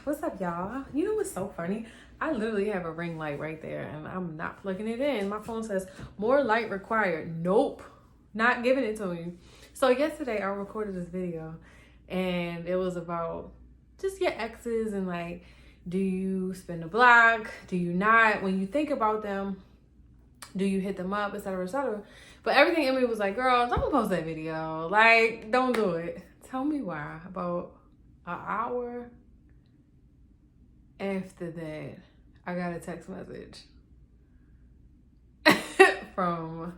What's up, y'all? You know what's so funny? I literally have a ring light right there and I'm not plugging it in. My phone says more light required. Nope, not giving it to me. So yesterday I recorded this video and it was about just your exes and like, do you spin the block? Do you not? When you think about them, do you hit them up, etc., etc.? But everything in me was like, girl, don't post that video. Like, don't do it. Tell me why. About an hour after that, I got a text message from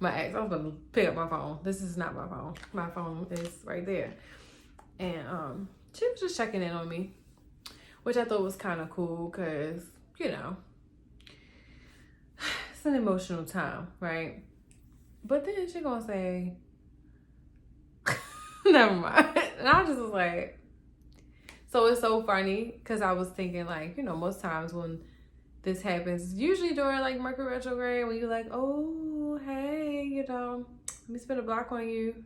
my ex. I was about to pick up my phone. This is not my phone. My phone is right there. And she was just checking in on me, which I thought was kind of cool because, you know, it's an emotional time, right? But then she gonna say, never mind. And I just was like, so it's so funny because I was thinking like, you know, most times when this happens, usually during like Mercury retrograde, when you're like, oh, hey, you know, let me spin a block on you.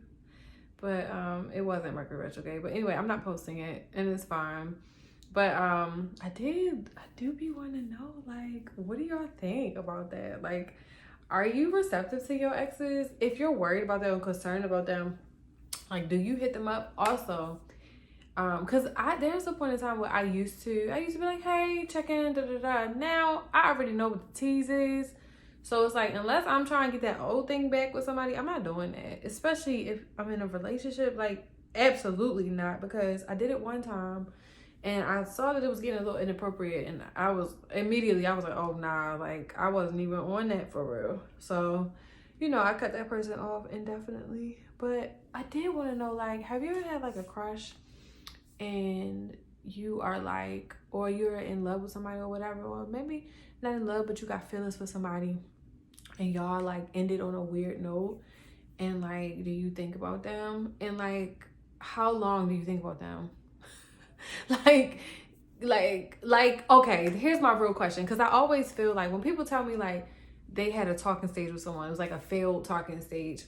But it wasn't Mercury retrograde. But anyway, I'm not posting it and it's fine. But I do be wanting to know, like, what do y'all think about that? Like, are you receptive to your exes? If you're worried about them, concerned about them, like, do you hit them up? Also, because there's a point in time where I used to be like, hey, check in, da da da. Now I already know what the tease is. So it's like, unless I'm trying to get that old thing back with somebody, I'm not doing that. Especially if I'm in a relationship, like, absolutely not. Because I did it one time and I saw that it was getting a little inappropriate, and I was like, oh nah, like I wasn't even on that for real. So, you know, I cut that person off indefinitely. But I did want to know, like, have you ever had like a crush and you are like, or you're in love with somebody or whatever, or maybe not in love, but you got feelings for somebody and y'all like ended on a weird note, and like, do you think about them? And like, how long do you think about them? like, okay, here's my real question. Because I always feel like when people tell me like they had a talking stage with someone, it was like a failed talking stage,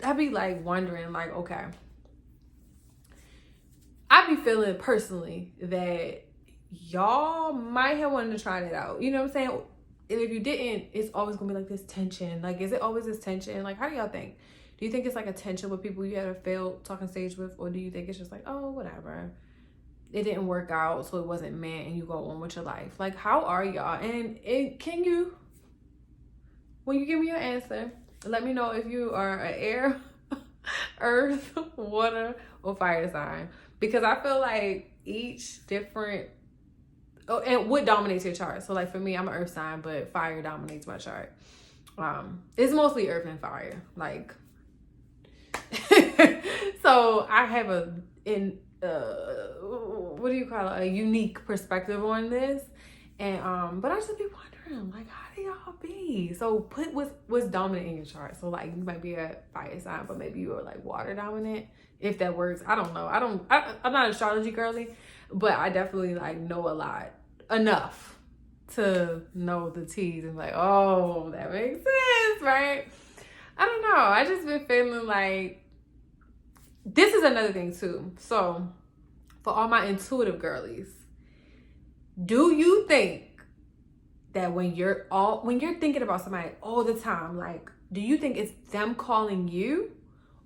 I'd be like wondering like, okay, I be feeling personally that y'all might have wanted to try that out. You know what I'm saying? And if you didn't, it's always gonna be like this tension. Like, is it always this tension? Like, how do y'all think? Do you think it's like a tension with people you had a failed talking stage with? Or do you think it's just like, oh, whatever, it didn't work out, so it wasn't meant, and you go on with your life? Like, how are y'all? And can you, when you give me your answer, let me know if you are an air, earth, water, or fire sign. Because I feel like each different, and what dominates your chart. So like for me, I'm an earth sign, but fire dominates my chart. It's mostly earth and fire. Like, so I have what do you call it? A unique perspective on this. And but I just be wondering, like, how do y'all be? So put what's dominant in your chart. So like, you might be a fire sign, but maybe you're like water dominant, if that works. I don't know. I'm not an astrology girly, but I definitely like know a lot, enough to know the T's and like, oh, that makes sense, right? I don't know. I just been feeling like, this is another thing too. So for all my intuitive girlies, do you think that when you're thinking about somebody all the time, like, do you think it's them calling you,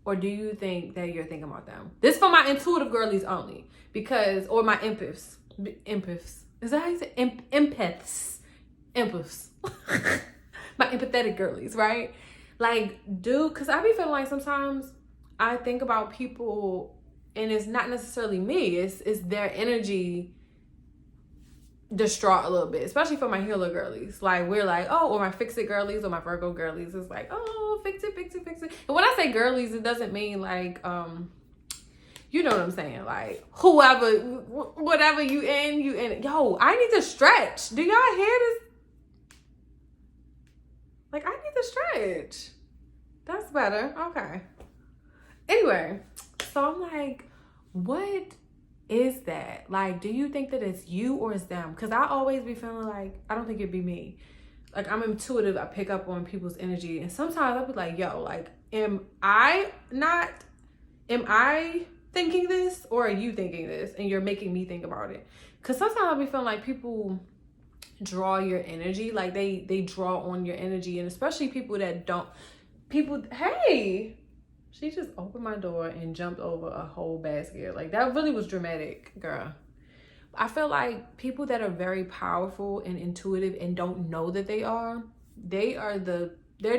or do you think that you're thinking about them? This for my intuitive girlies only, because, or my empaths. Is that how you say empaths? Empaths. My empathetic girlies, right? Like, because I be feeling like sometimes I think about people and it's not necessarily me. It's their energy distraught a little bit, especially for my healer girlies. Like, we're like, oh, or my fix it girlies or my Virgo girlies. It's like, oh, fix it. And when I say girlies, it doesn't mean like, you know what I'm saying? Like, whoever, whatever you in. Yo, I need to stretch. Do y'all hear this? Like, I need to stretch. That's better. Okay. Anyway, so I'm like, what is that? Like, do you think that it's you or it's them? Because I always be feeling like, I don't think it'd be me. Like, I'm intuitive. I pick up on people's energy. And sometimes I'll be like, yo, like, am I thinking this, or are you thinking this and you're making me think about it? Because sometimes I be feeling like people draw your energy, like they draw on your energy, and especially people that don't. Hey, she just opened my door and jumped over a whole basket. Like, that really was dramatic, girl. I feel like people that are very powerful and intuitive and don't know that they're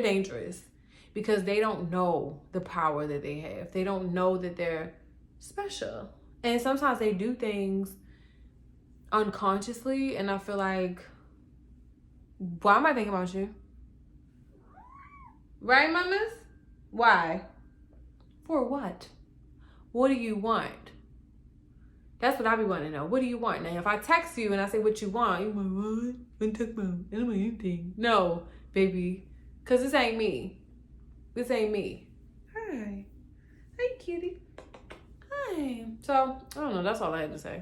dangerous, because they don't know the power that they have. They don't know that they're special. And sometimes they do things unconsciously, and I feel like, why am I thinking about you? Right, mamas? Why? For what? What do you want? That's what I be wanting to know. What do you want? Now, if I text you and I say what you want, you want what? What talk about? I don't want anything. No, baby. Because this ain't me. This ain't me. Hi. Hi, cutie. Hi. So, I don't know. That's all I had to say.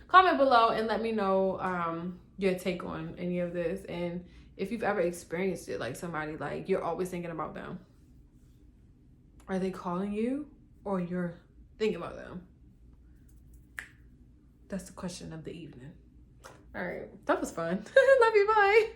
Comment below and let me know your take on any of this. And if you've ever experienced it, like somebody, like, you're always thinking about them. Are they calling you, or you're thinking about them? That's the question of the evening. All right. That was fun. Love you. Bye.